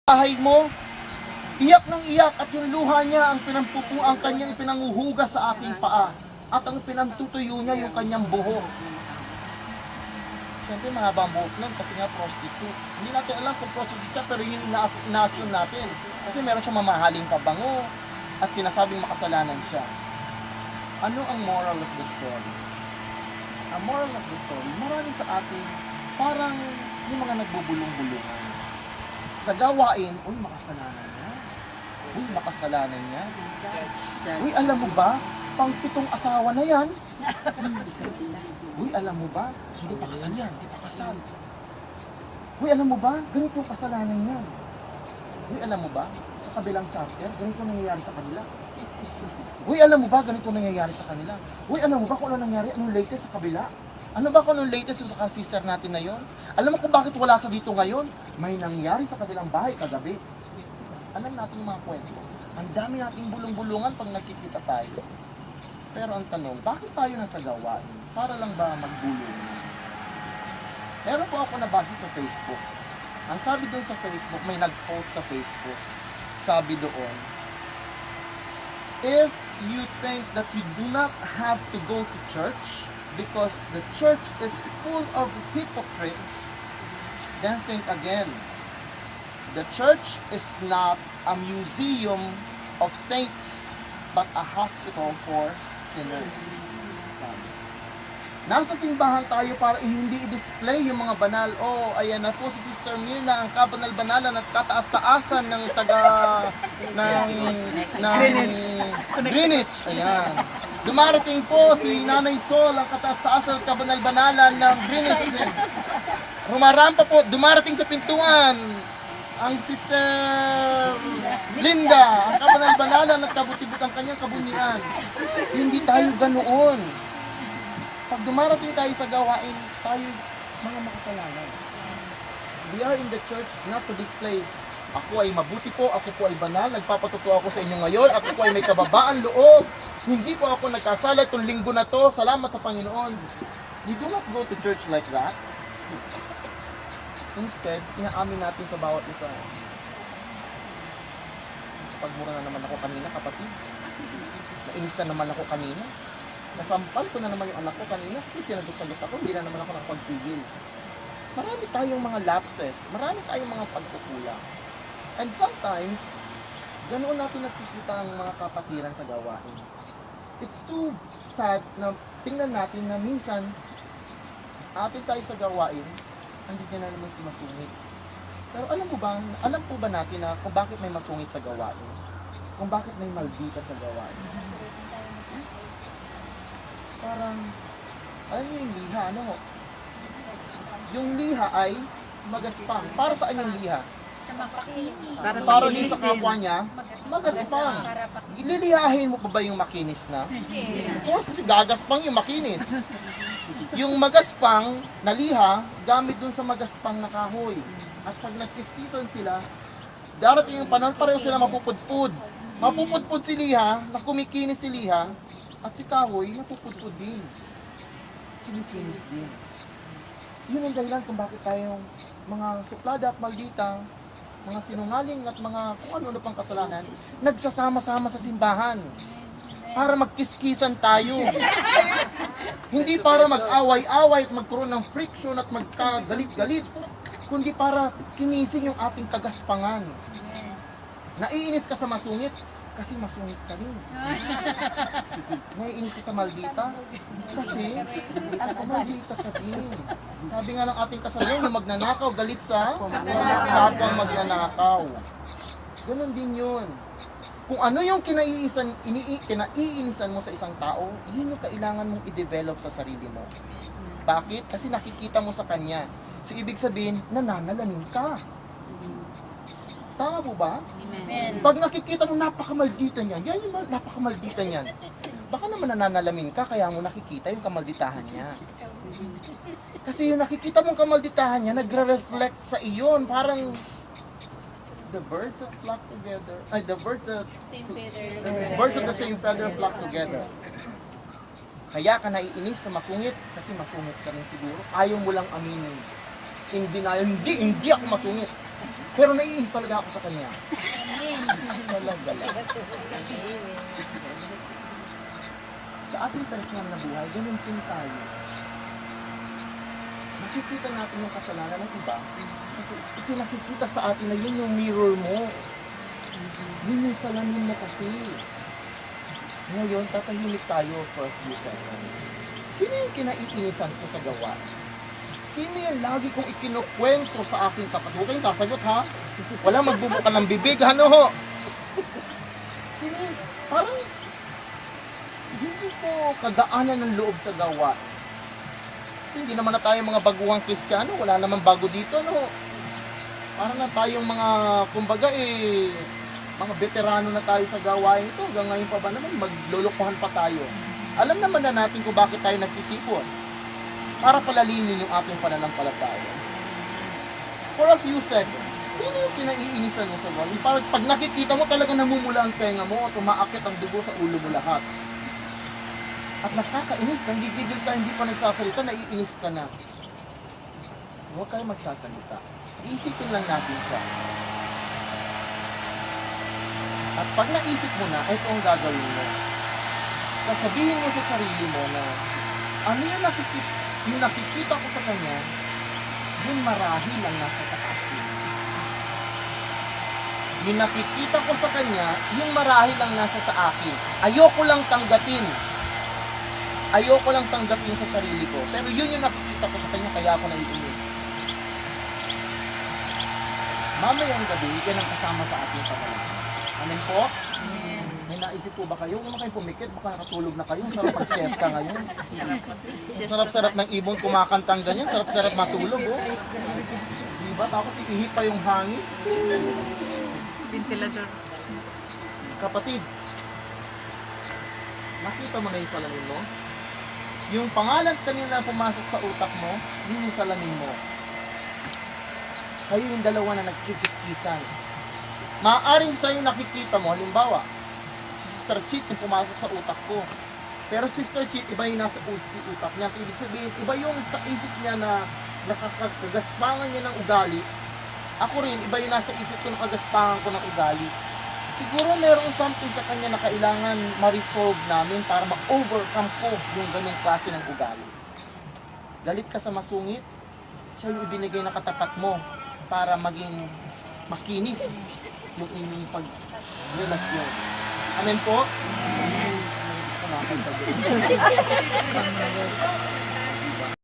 bahay mo, iyak ng iyak at yung luha niya ang kanyang pinanguhugas sa aking paa at ang pinagtutuyo niya yung kanyang buhok. Siyempre mahaba ang buhok nun kasi nga prostitute. Hindi natin alam kung prostitute ka pero yun ina-assume natin. Kasi meron siyang mamahaling pabango at sinasabing makasalanan siya. Ano ang moral of the story? Ang moral of the story, marami sa atin parang yung mga nagbubulong-bulungan. Sa gawain, uy, makasalanan niya. Uy, makasalanan niya. Uy, alam mo ba, pang 7 asawa na yan. Uy, alam mo ba, hindi pa kasal yan, hindi pa kasal. Uy, alam mo ba, ganito yung kasalanan niya. Uy, alam mo ba, sa kabilang chapter, ganito nangyayari sa kanila. Uy, alam mo ba, ganito nangyayari sa kanila. Uy, alam mo ba kung ano nangyari, anong latest sa kabila? Ano ba kung anong latest yung sa sister natin na yon? Alam mo kung bakit wala ka dito ngayon? May nangyari sa kabilang bahay kagabi. Alam natin yung mga kwento. Ang dami nating bulong-bulungan pag nakikita tayo. Pero ang tanong, bakit tayo nasa gawain? Para lang ba magbulong? Meron po ako nabasa sa Facebook. Ang sabi doon sa Facebook, may nag-post sa Facebook. Sabi doon, if you think that you do not have to go to church because the church is full of hypocrites, then think again. The church is not a museum of saints, but a hospital for sinners. Nasa simbahan tayo para hindi i-display yung mga banal. Oh, ayan na po si Sister Mirna, ang kabanal-banalan at kataas-taasan ng Greenwich. Ayan. Dumarating po si Nanay Sol, ang kataas-taasan at kabanal-banalan ng Greenwich. Rumarampa po, dumarating sa pintuan ang Sister Linda, ang kabanal-banalan at kabutibot ang kanyang kabunian. Hindi tayo ganoon. Pag dumarating tayo sa gawain, tayo mga makasalanan. We are in the church not to display, ako ay mabuti po, ako po ay banal, nagpapatuto ako sa inyo ngayon, ako po ay may kababaan loob, hindi po ako nagkasala itong linggo na to, salamat sa Panginoon. We do not go to church like that. Instead, inaamin natin sa bawat isa. Pagmura na naman ako kanina, kapatid. Nainis na naman ako kanina. Nasampal ko na naman yung anak ko kanina kasi sinagot-sagot ako, hindi na naman ako nakapagpigil. Marami tayong mga lapses, marami tayong mga pagkukulang. And sometimes, ganoon natin nakikita ang mga kapatiran sa gawain. It's too sad na tingnan natin na minsan, atin tayo sa gawain, andito na naman si masungit. Pero alam po ba natin na kung bakit may masungit sa gawain? Kung bakit may maldita sa gawain? Parang, alam niyo yung liha, ano ho? Yung liha ay magaspang. Para saan yung liha? Sa makinis. Para din sa kapwa niya, magaspang. Ililihahin mo pa ba yung makinis na? Of course, kasi gagaspang yung makinis. Yung magaspang na liha, gamit dun sa magaspang na kahoy. At pag nagkiskisan sila, darating yung panahon, pareho sila mapupudpud. Mapupudpud si liha, na kumikinis si liha, at si kahoy, napupudpud din. Kinikinis din. Yun ang dahilan kung bakit tayong mga suplada at maldita, mga sinungaling at mga kung ano pang kasalanan, nagsasama-sama sa simbahan. Para magkiskisan tayo. Hindi para mag-away-away at magkaroon ng friction at magkagalit-galit, kundi para kinisin yung ating tagaspangan. Naiinis ka sa masungit, kasi masungit ka rin. Naiinis ka sa maldita, kasi maldita ka din. Sabi nga ng ating kasabihan, yung magnanakaw, galit sa kapwang magnanakaw. Ganon din yun. Kung ano yung kinaiinisan mo sa isang tao, yun yung kailangan mong i-develop sa sarili mo. Bakit? Kasi nakikita mo sa kanya. So, ibig sabihin, nananalamin ka. Tama po ba? Amen. Pag nakikita mo napakamaldita niyan, yan yung napakamaldita niyan. Baka naman nananalamin ka, kaya mo nakikita yung kamalditahan niya. Kasi yung nakikita mong kamalditahan niya, nagre-reflect sa iyon. Parang the birds that flock together, the birds of the same feather flock together. Kaya ka naiinis sa masungit, kasi masungit ka rin siguro. Ayaw mo lang aminin. In denial, hindi ako masungit. Pero naiinis talaga ako sa kanya. Amen. Talaga lang. Sa ating personal na buhay, ganun din tayo. Nakikita natin yung kasalanan ng iba kasi ipinakikita sa atin na yun yung mirror mo. Yun yung salamin mo kasi. Ngayon, tatahimik tayo for a few seconds. Sino yung kinaiinisan ko sa gawa? Sino yung lagi kong ikinukwento sa aking kapatid? Huwag kayong sasagot ha? Wala magbubuka ng bibig, ano ho? Sino yung, parang, hindi ko kagaanan ng loob sa gawa. Kasi hindi naman na tayo mga baguhang Kristiyano, wala naman bago dito, no? Parang na tayong mga, kumbaga mga veterano na tayo sa gawain ito. Hanggang ngayon pa ba naman, maglulukuhan pa tayo. Alam naman na natin kung bakit tayo nagtitipon. Para palalimin yung ating pananampalataya. For a few seconds, sino yung kinaiinisan mo sa gawa? Yung parang pag nakikita mo talaga namumula ang tenga mo at umaakit ang dugo sa ulo mo lahat. At nakakainis, nang gigigil ka, hindi pa nagsasalita, naiinis ka na. Huwag kayo magsasalita. Iisipin lang natin siya. At pag naisip mo na, ito ang gagawin mo. Sasabihin mo sa sarili mo na, ano yung nakikita ko sa kanya, yung marahil ang nasa sa akin. Yung nakikita ko sa kanya, yung marahil ang nasa sa akin. Ayoko lang tanggapin sa sarili ko. Pero yun yung nakikita ko sa kanya, kaya ako naiinis. Mamayang gabi, yan ang kasama sa ating pamilya. Amen po? May naisip po ba kayo? Huwag kayo pumikit, baka nakatulog na kayo. Sarap pag-siesta ngayon. Sarap-sarap ng ibon kumakantang ganyan. Sarap-sarap matulog, oh. Diba? Tapos iihip pa yung hangin. Ventilador. Kapatid, nakita mo na yung salamin mo? Yung pangalan kanina na pumasok sa utak mo, yun yung salamin mo. Kayo yung dalawa na nagkikiskisan. Maaaring sa'yo nakikita mo, halimbawa, si Sister Cheat yung pumasok sa utak ko. Pero Sister Cheat, iba yung nasa utak niya. So, ibig sabihin, iba yung sa isip niya na nakakagaspangan niya ng ugali. Ako rin, iba yung nasa isip ko nakagaspangan ko ng ugali. Siguro merong something sa kanya na kailangan ma-resolve namin para ma-overcome ko yung ganung klase ng ugali. Galit ka sa masungit, siya yung ibinigay na katapat mo para maging makinis yung inyong pag-relasyon. Amen po? Amen.